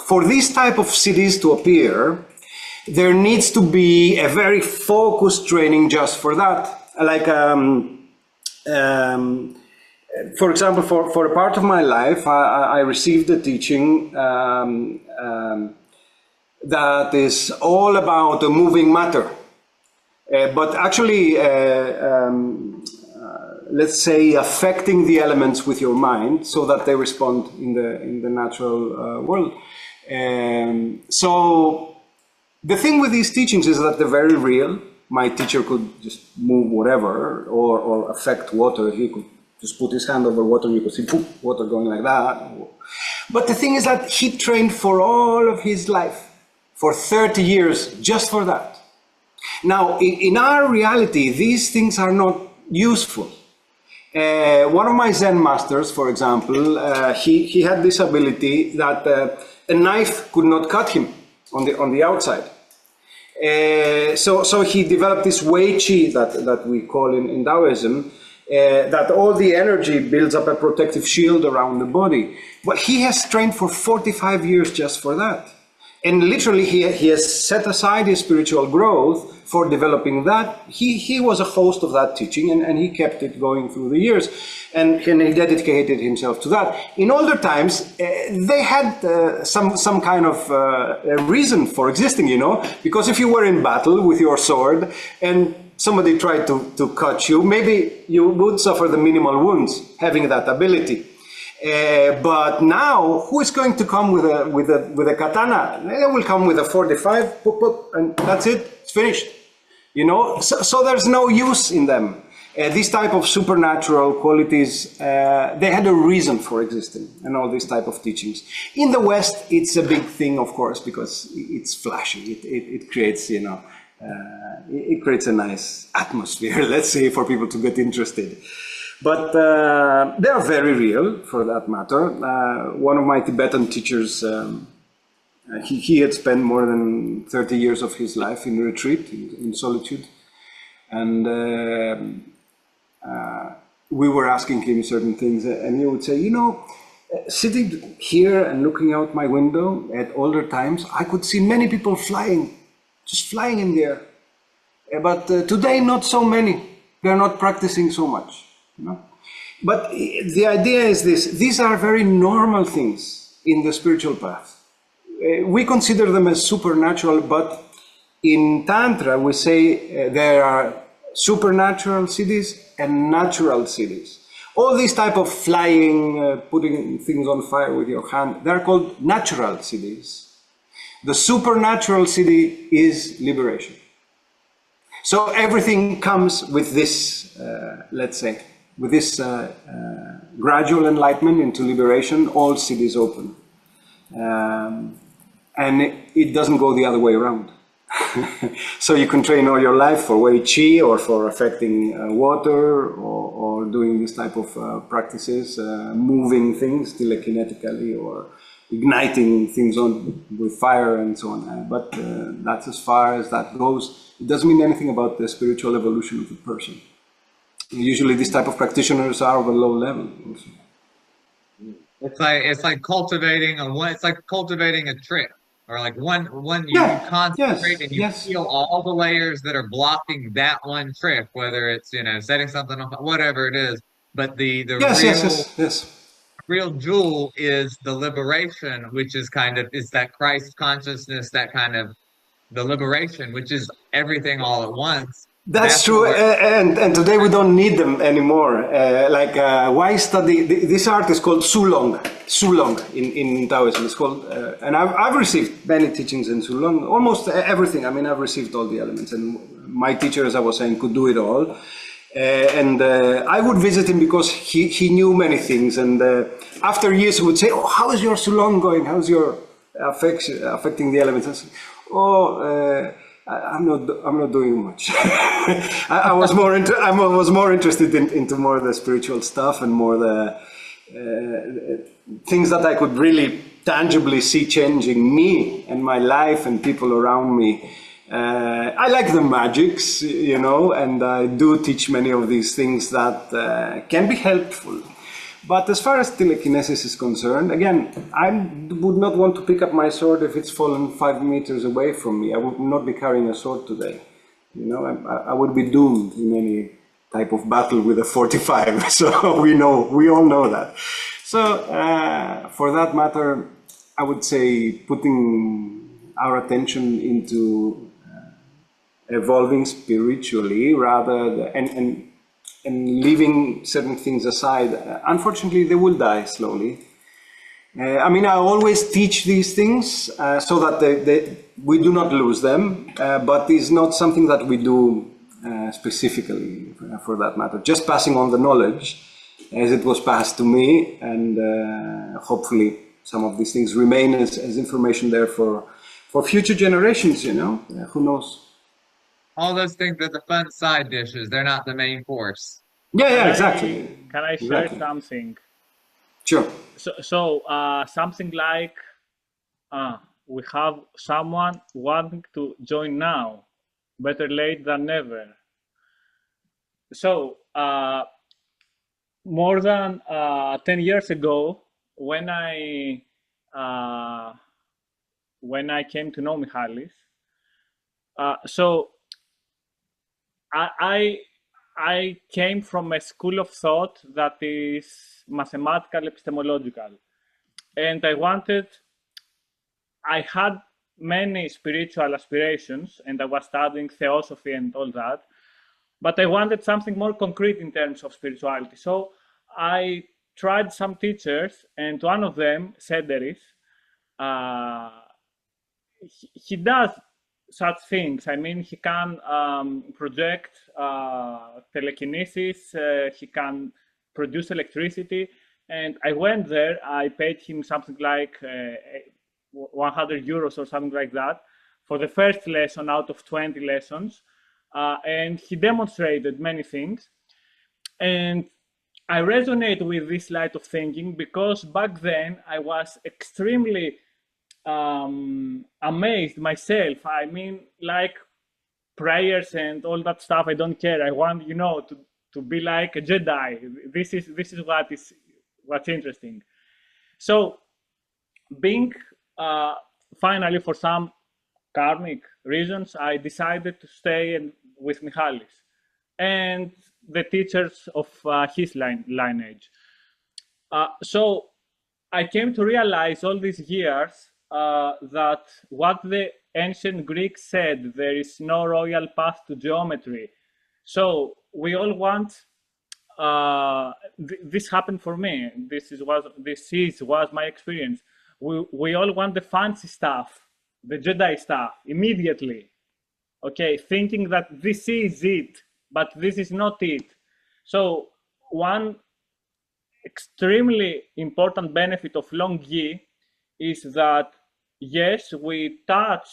For these type of cities to appear, there needs to be a very focused training just for that. Like, for example, for a part of my life, I received a teaching that is all about the moving matter. but actually, let's say, affecting the elements with your mind so that they respond in the natural world. So the thing with these teachings is that they're very real. My teacher could just move whatever or affect water. He could just put his hand over water and you could see poof, water going like that. But the thing is that he trained for all of his life, for 30 years, just for that. Now, in our reality, these things are not useful. One of my Zen masters, for example, he had this ability that a knife could not cut him on the outside. So he developed this Wei Qi that we call in Taoism, that all the energy builds up a protective shield around the body. But he has trained for 45 years just for that. And literally he has set aside his spiritual growth for developing that. He was a host of that teaching and he kept it going through the years. And he dedicated himself to that. In older times, they had some kind of reason for existing, you know, because if you were in battle with your sword and somebody tried to cut you, maybe you would suffer the minimal wounds having that ability. But now, who is going to come with a katana? They will come with a 45, pop, pop, and that's it. It's finished. You know, so there's no use in them. These type of supernatural qualities, they had a reason for existing, and all these type of teachings. In the West, it's a big thing, of course, because it's flashy. It creates, you know, it creates a nice atmosphere, let's say, for people to get interested. But they are very real, for that matter. One of my Tibetan teachers, he had spent more than 30 years of his life in retreat, in solitude. And we were asking him certain things, and he would say, you know, sitting here and looking out my window at older times, I could see many people flying, just flying in the air. But today, not so many. They're not practicing so much. No? But the idea is this: these are very normal things in the spiritual path. We consider them as supernatural, but in Tantra we say there are supernatural siddhis and natural siddhis. All these type of flying, putting things on fire with your hand, they're called natural siddhis. The supernatural siddhi is liberation. So everything comes with this, let's say, with this gradual enlightenment into liberation. All siddhis open. And it doesn't go the other way around. So you can train all your life for Wei Qi or for affecting water or doing this type of practices, moving things telekinetically or igniting things on with fire and so on. But that's as far as that goes. It doesn't mean anything about the spiritual evolution of the person. Usually these type of practitioners are of a low level also. It's like cultivating a trick. Or like one you concentrate and you feel all the layers that are blocking that one trick, whether it's, you know, setting something off, whatever it is. But the real jewel is the liberation, which is is that Christ consciousness, that kind of the liberation, which is everything all at once. That's true, and today we don't need them anymore. Why study? This art is called Sulong in Taoism. It's called, and I've received many teachings in Sulong, almost everything. I mean, I've received all the elements, and my teacher, as I was saying, could do it all. I would visit him because he knew many things, and after years he would say, "Oh, how is your Sulong going? How's your affecting the elements?" I said, "Oh." I'm not doing much. I was more interested into more of the spiritual stuff and more the things that I could really tangibly see changing me and my life and people around me. I like the magics, you know, and I do teach many of these things that can be helpful. But as far as telekinesis is concerned, again, I would not want to pick up my sword if it's fallen 5 meters away from me. I would not be carrying a sword today. You know, I would be doomed in any type of battle with a 45. So we all know that. So for that matter, I would say putting our attention into evolving spiritually and leaving certain things aside, unfortunately, they will die slowly. I mean, I always teach these things so that we do not lose them, but it's not something that we do specifically for that matter. Just passing on the knowledge as it was passed to me, and hopefully some of these things remain as information there for future generations, you know? Who knows? All those things are the fun side dishes. They're not the main course. Yeah, exactly. Can I share Exactly. something? Sure. So something like we have someone wanting to join now, better late than never. So more than 10 years ago, when I came to know Michalis, so I came from a school of thought that is mathematical epistemological, and I had many spiritual aspirations, and I was studying theosophy and all that, but I wanted something more concrete in terms of spirituality. So I tried some teachers, and one of them, Sederis, he does such things. I mean, he can project telekinesis, he can produce electricity. And I went there, I paid him something like 100 euros or something like that for the first lesson out of 20 lessons. And he demonstrated many things. And I resonate with this light of thinking because back then I was extremely amazed myself. I mean, like prayers and all that stuff, I don't care. I want, you know, to be like a Jedi. This is what's interesting. So being finally, for some karmic reasons, I decided to stay with Michalis and the teachers of his lineage. So I came to realize all these years that what the ancient Greeks said, there is no royal path to geometry. So we all want, this happened for me. This was my experience. We all want the fancy stuff, the Jedi stuff, immediately. Okay, thinking that this is it, but this is not it. So one extremely important benefit of Long-Yi is that, yes, we touch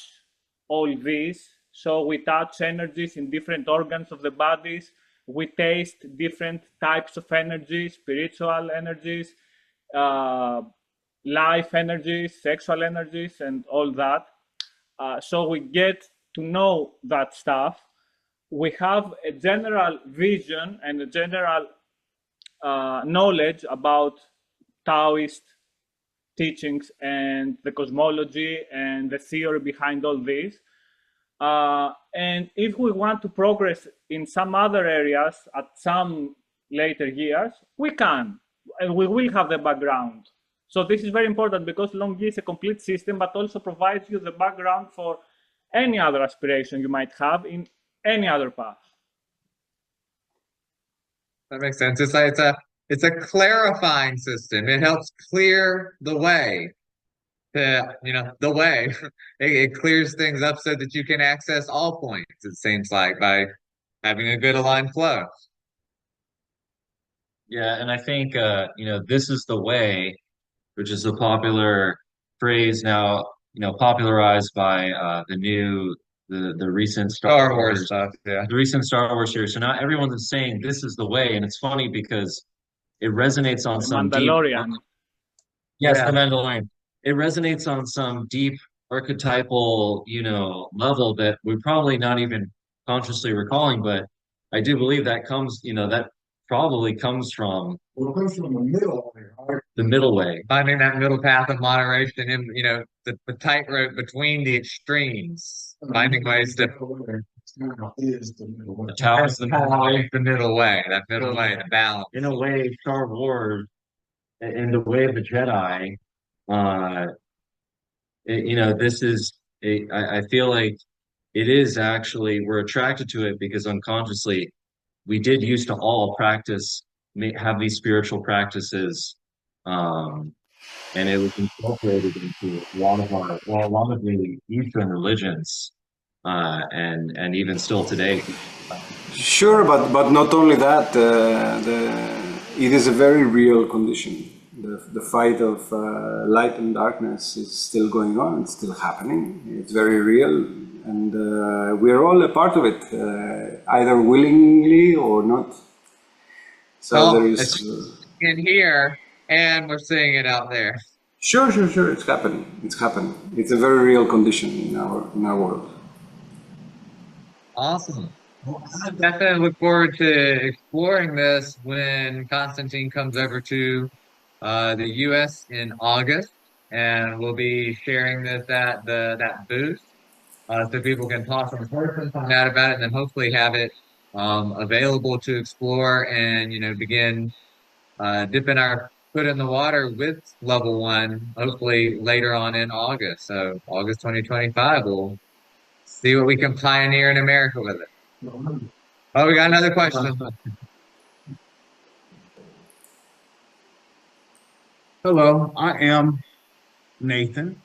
all this. So we touch energies in different organs of the bodies. We taste different types of energies, spiritual energies, life energies, sexual energies, and all that. So we get to know that stuff. We have a general vision and a general knowledge about Taoist teachings and the cosmology and the theory behind all this. And if we want to progress in some other areas at some later years, we can, and we will have the background. So this is very important because Long-Yi is a complete system, but also provides you the background for any other aspiration you might have in any other path. That makes sense. It's a clarifying system. It helps clear the way to, the way. It clears things up so that you can access all points, it seems like, by having a good aligned flow. Yeah, and I think this is the way, which is a popular phrase now, popularized by the recent Star Wars stuff, yeah. the recent Star Wars series. So now everyone's saying this is the way, and it's funny because it resonates on some deep. Mandalorian. Yes, Yeah. the Mandalorian. It resonates on some deep archetypal, level that we're probably not even consciously recalling, but I do believe that that probably comes from Well, it comes from the middle way, right? the middle way. Finding that middle path of moderation and, the tightrope between the extremes. Finding ways to Is the middle way. The Tao is the middle way. the middle way, that middle way, the balance. In a way, Star Wars, in the way of the Jedi, this is I feel like it is actually, we're attracted to it because unconsciously we did used to all practice, have these spiritual practices, um, and it was incorporated into a lot of our, well, a lot of the Eastern religions, and even still today. Sure, but not only that, it is a very real condition. The fight of light and darkness is still going on. It's still happening. It's very real, and we're all a part of it, either willingly or not. So Well, there is. it's in here, and we're seeing it out there. Sure. It's happening. It's happening. It's a very real condition in our world. Awesome. Well, I definitely look forward to exploring this when Constantine comes over to the U.S. in August, and we'll be sharing this at that booth, so people can talk in person, find out about it, and then hopefully have it available to explore and begin dipping our foot in the water with level one, hopefully later on in August. So August 2025, we'll see what we can pioneer in America with it. Oh, we got another question. Hello, I am Nathan.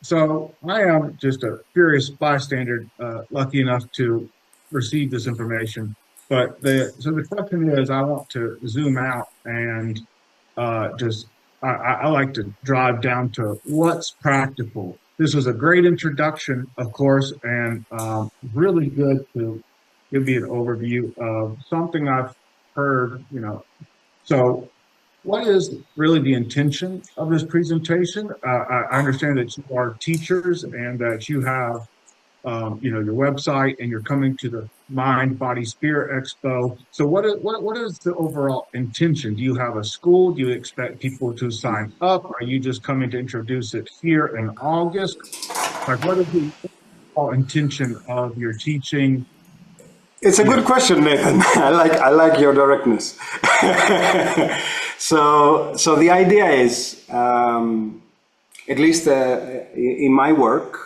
So I am just a curious bystander, lucky enough to receive this information. But the question is, I want to zoom out and I like to drive down to what's practical. This was a great introduction, of course, and really good to give me an overview of something I've heard, So what is really the intention of this presentation? I understand that you are teachers and that you have, your website, and you're coming to the Mind, Body, Spirit Expo. So what is the overall intention? Do you have a school? Do you expect people to sign up? Are you just coming to introduce it here in August? Like, what is the overall intention of your teaching? It's a good question, Nathan. I like your directness. So the idea is, at least in my work,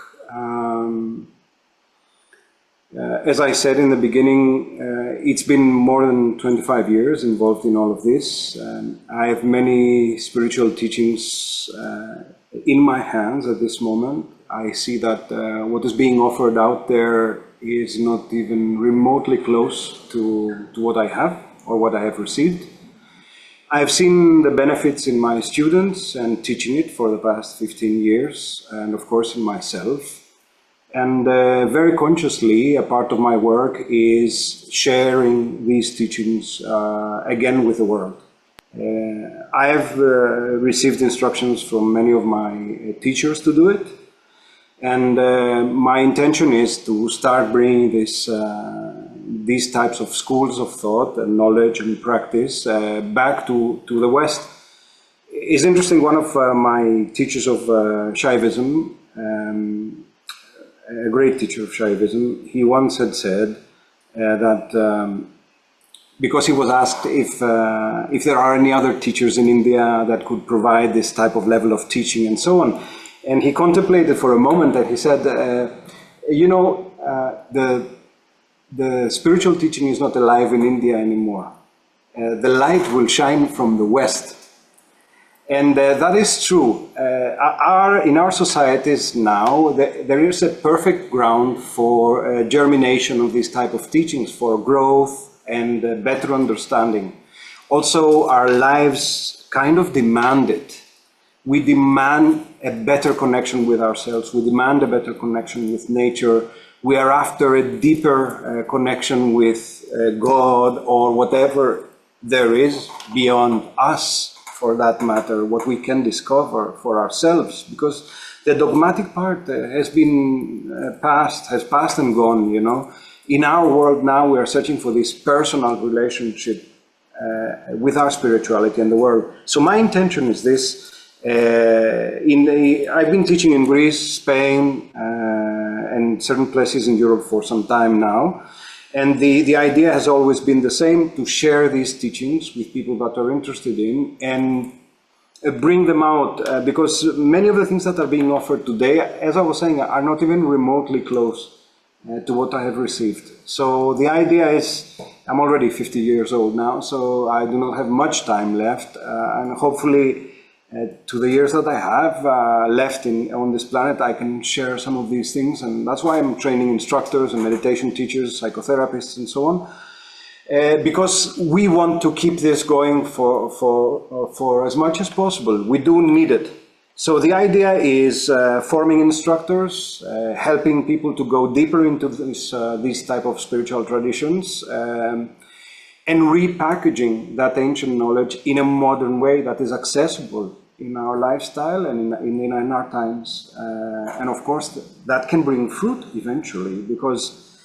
as I said in the beginning, it's been more than 25 years involved in all of this. I have many spiritual teachings in my hands at this moment. I see that what is being offered out there is not even remotely close to what I have or what I have received. I've seen the benefits in my students and teaching it for the past 15 years, and of course in myself. And very consciously, a part of my work is sharing these teachings again with the world. I have received instructions from many of my teachers to do it. And my intention is to start bringing these types of schools of thought and knowledge and practice back to the West. It's interesting, one of my teachers of Shaivism, a great teacher of Shaivism, he once had said that because he was asked if there are any other teachers in India that could provide this type of level of teaching and so on. And he contemplated for a moment and he said, the spiritual teaching is not alive in India anymore. The light will shine from the West. And that is true. In our societies now, there is a perfect ground for germination of these type of teachings, for growth and better understanding. Also, our lives kind of demand it. We demand a better connection with ourselves. We demand a better connection with nature. We are after a deeper connection with God or whatever there is beyond us, for that matter, what we can discover for ourselves. Because the dogmatic part has passed and gone, In our world now, we are searching for this personal relationship with our spirituality and the world. So my intention is this. I've been teaching in Greece, Spain, and certain places in Europe for some time now. And the idea has always been the same, to share these teachings with people that are interested in. And bring them out because many of the things that are being offered today, as I was saying, are not even remotely close to what I have received. So the idea is, I'm already 50 years old now, so I do not have much time left, and hopefully to the years that I have left on this planet, I can share some of these things, and that's why I'm training instructors and meditation teachers, psychotherapists, and so on. Because we want to keep this going for as much as possible. We do need it. So the idea is forming instructors, helping people to go deeper into these type of spiritual traditions, and repackaging that ancient knowledge in a modern way that is accessible in our lifestyle and in our times. And of course, that can bring fruit eventually, because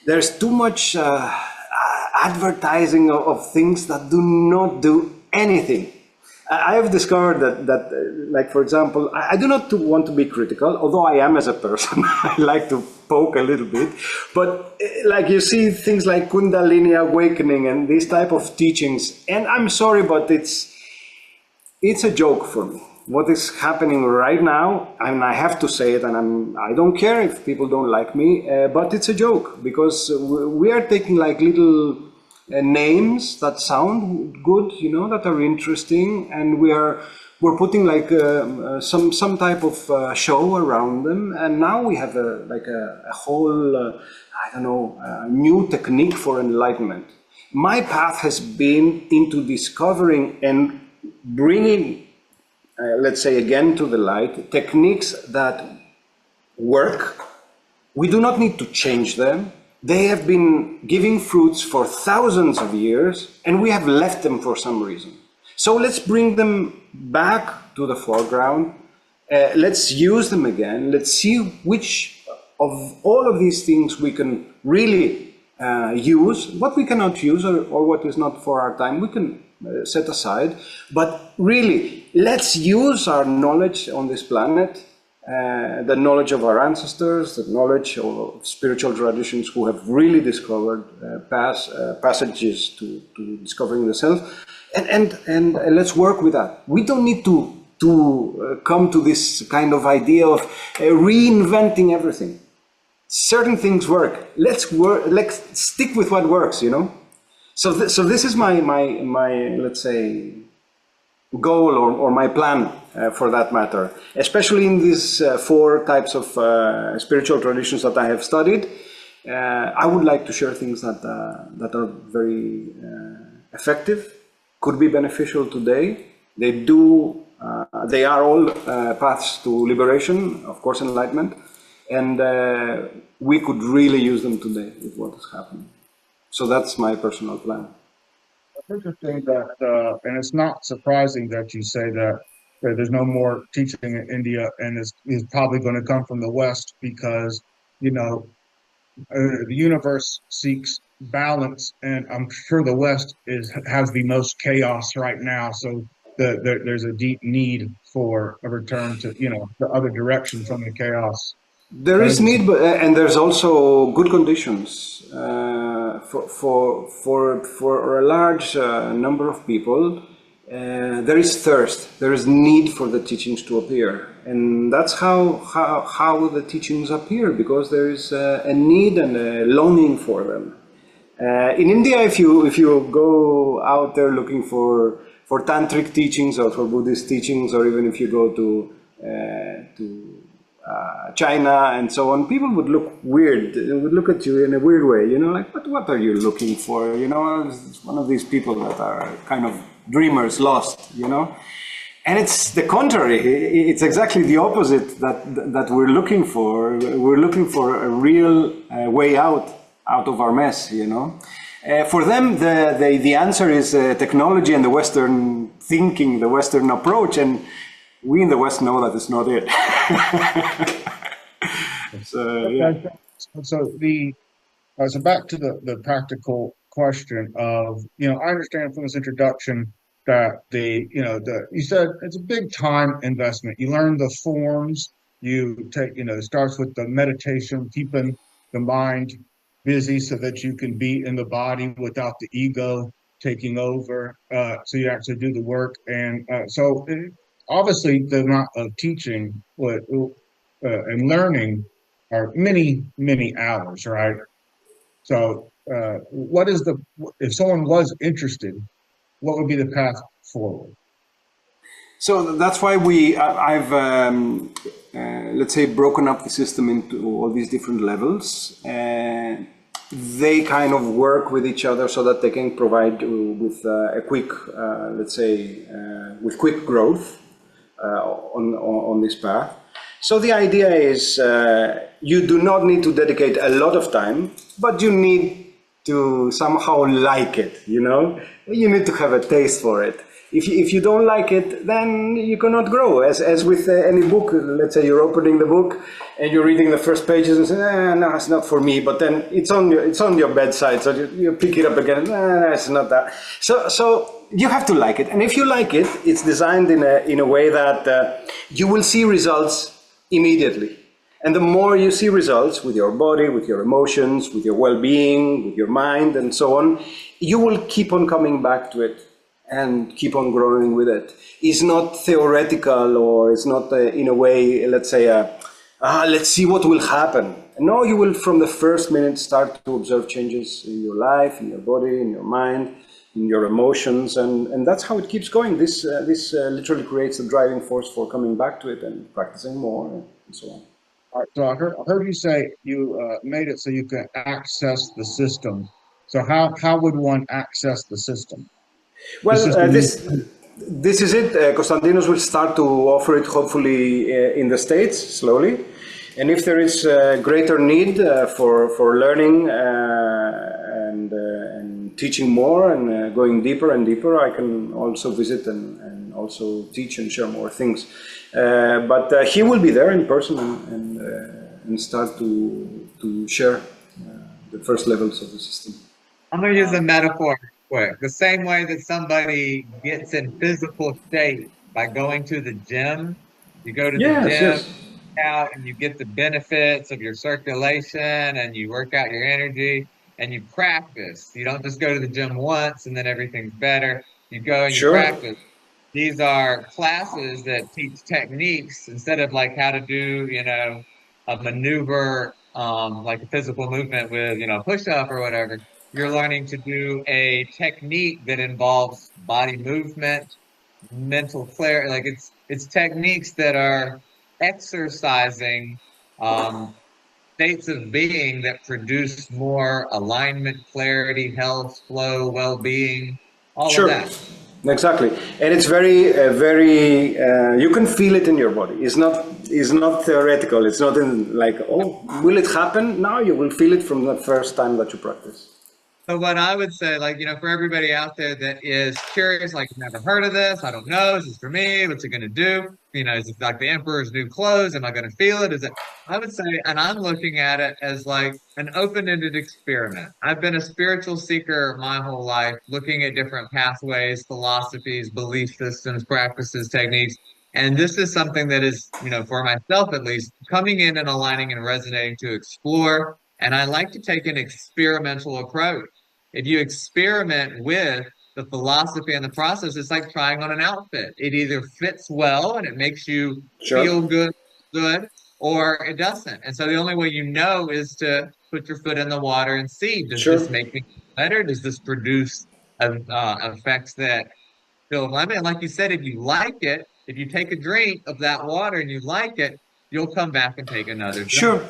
there's too much advertising of things that do not do anything. I have discovered that like, for example, I do not want to be critical, although I am as a person. I like to poke a little bit. But like, you see things like Kundalini awakening and these type of teachings, and I'm sorry, but it's a joke for me. What is happening right now, and I have to say it, and I don't care if people don't like me, but it's a joke, because we are taking like little names that sound good, you know, that are interesting, and we're putting like some type of show around them, and now we have a whole I don't know, new technique for enlightenment. My path has been into discovering and bringing, let's say again, to the light, techniques that work. We do not need to change them. They have been giving fruits for thousands of years, and we have left them for some reason. So let's bring them back to the foreground. Let's use them again. Let's see which of all of these things we can really use. What we cannot use, or what is not for our time, we can set aside. But really, let's use our knowledge on this planet, the knowledge of our ancestors, the knowledge of spiritual traditions who have really discovered passages to discovering the self, and let's work with that. We don't need to come to this kind of idea of reinventing everything. Certain things work. Let's stick with what works, you know. So this is my let's say goal, or my plan for that matter, especially in these four types of spiritual traditions that I have studied. I would like to share things that are very effective, could be beneficial today. They are all paths to liberation, of course, enlightenment, and we could really use them today with what is happening. So that's my personal plan. It's interesting that, and it's not surprising that you say that there's no more teaching in India, and is probably going to come from the West, because, you know, the universe seeks balance, and I'm sure the West has the most chaos right now. So there's a deep need for a return to, you know, the other direction from the chaos. There is need, and there's also good conditions for a large number of people. There is thirst, there is need for the teachings to appear, and that's how the teachings appear, because there is a need and a longing for them. In India, if you go out there looking for tantric teachings or for Buddhist teachings, or even if you go to China and so on, people would look weird. They would look at you in a weird way, you know, like, but what are you looking for? You know, it's one of these people that are kind of dreamers, lost, you know. And it's the contrary. It's exactly the opposite that we're looking for. We're looking for a real way out of our mess, you know. For them, the answer is technology and the Western thinking, the Western approach, and we in the West know that it's not it. So, yeah. So back to the practical question of, you know, I understand from this introduction that you said it's a big time investment. You learn the forms, you take, you know, it starts with the meditation, keeping the mind busy so that you can be in the body without the ego taking over. So you actually do the work. And so obviously the amount of teaching and learning are many, many hours, right? So, what is if someone was interested, what would be the path forward? So that's why I've let's say broken up the system into all these different levels, and they kind of work with each other so that they can provide with a quick, let's say, with quick growth on this path. So the idea is you do not need to dedicate a lot of time, but you need to somehow like it, you know? You need to have a taste for it. If you don't like it, then you cannot grow. As with any book, let's say you're opening the book and you're reading the first pages and say, no, it's not for me. But then it's on your bedside, so you pick it up again. It's not that. So you have to like it, and if you like it, it's designed in a way that you will see results immediately. And the more you see results with your body, with your emotions, with your well-being, with your mind, and so on, you will keep on coming back to it and keep on growing with it. It's not theoretical, or it's not in a way, let's say, let's see what will happen. No, you will from the first minute start to observe changes in your life, in your body, in your mind, in your emotions, and that's how it keeps going. This literally creates the driving force for coming back to it and practicing more and so on. All right, so I heard you say you made it so you can access the system. So how would one access the system? Well, system this is it. Konstantinos will start to offer it hopefully in the States slowly. And if there is a greater need for learning and teaching more and going deeper and deeper, I can also visit and also teach and share more things. But he will be there in person and start to share the first levels of the system. I'm going to use a metaphor quick. The same way that somebody gets in physical shape by going to the gym, you go to the gym, out, and you get the benefits of your circulation, and you work out your energy, and you practice. You don't just go to the gym once and then everything's better. You go and you practice. These are classes that teach techniques instead of like how to do, a maneuver, like a physical movement with, push up or whatever. You're learning to do a technique that involves body movement, mental clarity. Like it's techniques that are exercising states of being that produce more alignment, clarity, health, flow, well-being, all of that. Exactly, and it's very. You can feel it in your body. It's not theoretical. It's not in like, oh, will it happen? No, you will feel it from the first time that you practice. So what I would say, for everybody out there that is curious, like, never heard of this, I don't know, is this for me? What's it going to do? Is it like the emperor's new clothes? Am I going to feel it? I would say, and I'm looking at it as like an open-ended experiment. I've been a spiritual seeker my whole life, looking at different pathways, philosophies, belief systems, practices, techniques. And this is something that is, for myself at least, coming in and aligning and resonating to explore. And I like to take an experimental approach. If you experiment with the philosophy and the process, it's like trying on an outfit. It either fits well and it makes you feel good, or it doesn't. And so the only way you know is to put your foot in the water and see, does this make me better? Does this produce effects that feel alignment? And like you said, if you like it, if you take a drink of that water and you like it, you'll come back and take another. Sure.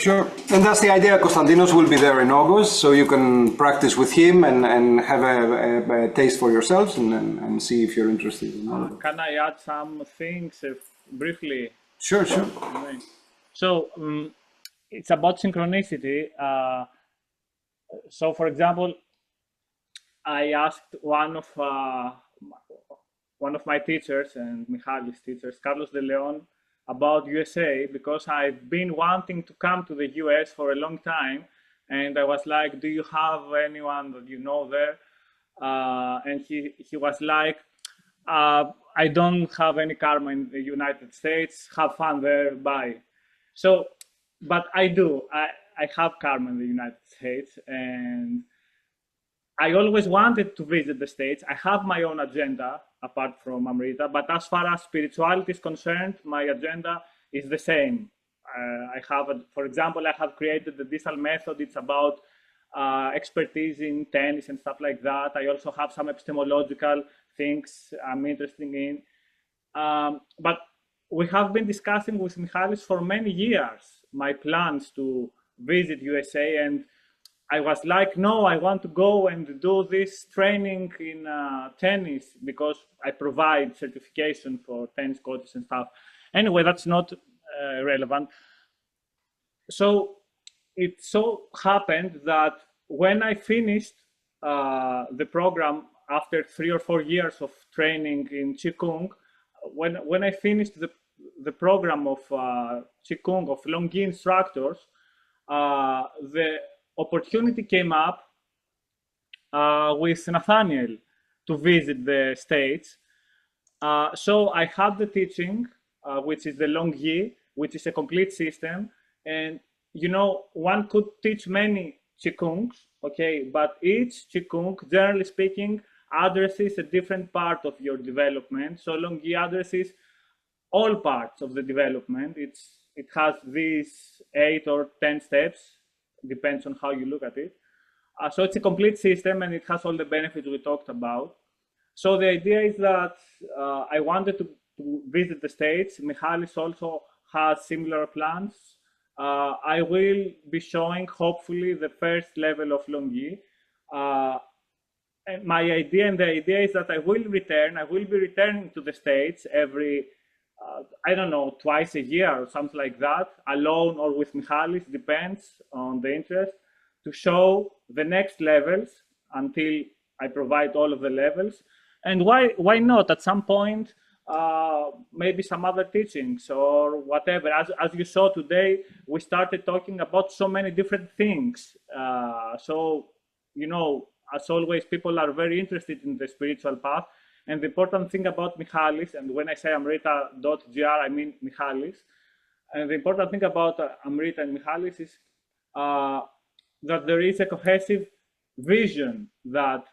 And that's the idea. Konstantinos will be there in August, so you can practice with him and have a taste for yourselves and see if you're interested in all of it. Can I add some things briefly? Sure. So it's about synchronicity. So, for example, I asked one of my teachers and Michali's teachers, Carlos De Leon, about USA, because I've been wanting to come to the US for a long time, and I was like, do you have anyone that you know there? And he was like, I don't have any karma in the United States, have fun there, bye. So, but I do, I have karma in the United States, and I always wanted to visit the States. I have my own agenda apart from Amrita, but as far as spirituality is concerned, my agenda is the same. For example, I have created the Distal method. It's about expertise in tennis and stuff like that. I also have some epistemological things I'm interested in. But we have been discussing with Michalis for many years my plans to visit USA, and I was like, no, I want to go and do this training in tennis because I provide certification for tennis coaches and stuff. Anyway, that's not relevant. So it so happened that when I finished the program after 3 or 4 years of training in Qigong, when I finished the program of Qigong, of Longyi instructors, the opportunity came up with Nathaniel to visit the States. So I had the teaching, which is the Longyi, which is a complete system. And, you know, one could teach many Qigongs, okay, but each Qigong, generally speaking, addresses a different part of your development. So Longyi addresses all parts of the development. It has these 8 or 10 steps, depends on how you look at it. So it's a complete system and it has all the benefits we talked about. So the idea is that I wanted to visit the States. Michalis also has similar plans. I will be showing, hopefully, the first level of Longyi. And my idea, and the idea is that I will be returning to the States every, I don't know, twice a year or something like that, alone or with Michalis, depends on the interest, to show the next levels until I provide all of the levels. And why not at some point, maybe some other teachings or whatever. As you saw today, we started talking about so many different things. So, you know, as always, people are very interested in the spiritual path. And the important thing about Michalis, and when I say Amrita.gr, I mean Michalis. And the important thing about Amrita and Michalis is that there is a cohesive vision that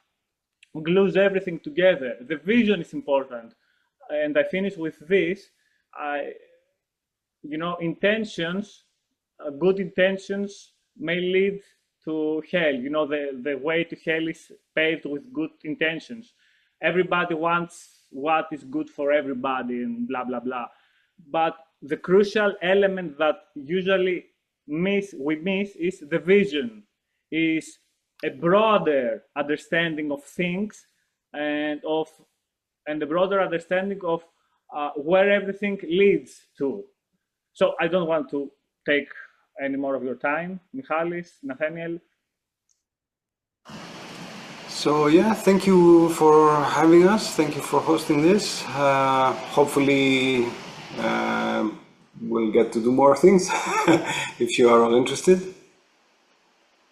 glues everything together. The vision is important. And I finish with this. You know, intentions, good intentions may lead to hell. You know, the way to hell is paved with good intentions. Everybody wants what is good for everybody and blah, blah, blah. But the crucial element that usually we miss is the vision, is a broader understanding of things and the broader understanding of where everything leads to. So I don't want to take any more of your time. Michalis, Nathaniel. So yeah, thank you for having us. Thank you for hosting this. Hopefully we'll get to do more things if you are all interested.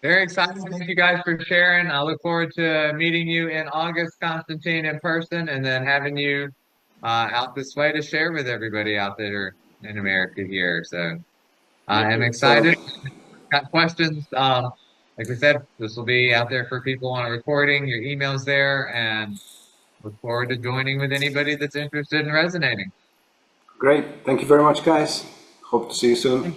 Very excited. Thank you guys for sharing. I look forward to meeting you in August, Constantine, in person, and then having you out this way to share with everybody out there in America here. So I am excited. Got questions? Like we said, this will be out there for people on a recording. Your email's there, and look forward to joining with anybody that's interested in resonating. Great. Thank you very much, guys. Hope to see you soon.